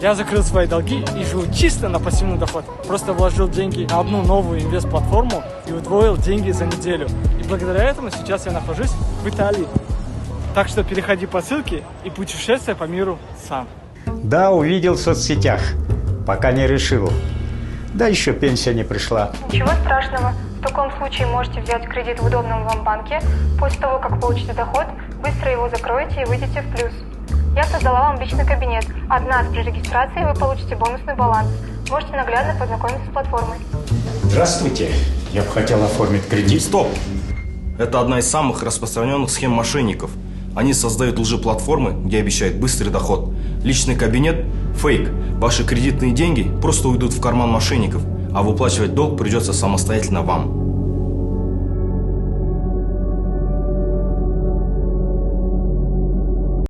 Я закрыл свои долги и живу чисто на пассивный доход. Просто вложил деньги на одну новую инвест-платформу и удвоил деньги за неделю. И благодаря этому сейчас я нахожусь в Италии. Так что переходи по ссылке и путешествуй по миру сам. Да, увидел в соцсетях. Пока не решил. Да еще пенсия не пришла. Ничего страшного. В таком случае можете взять кредит в удобном вам банке. После того, как получите доход, быстро его закроете и выйдете в плюс. Я создала вам личный кабинет. От нас при регистрации вы получите бонусный баланс. Можете наглядно познакомиться с платформой. Здравствуйте. Я бы хотел оформить кредит. Стоп! Это одна из самых распространенных схем мошенников. Они создают лжеплатформы, где обещают быстрый доход. Личный кабинет – фейк. Ваши кредитные деньги просто уйдут в карман мошенников, а выплачивать долг придется самостоятельно вам.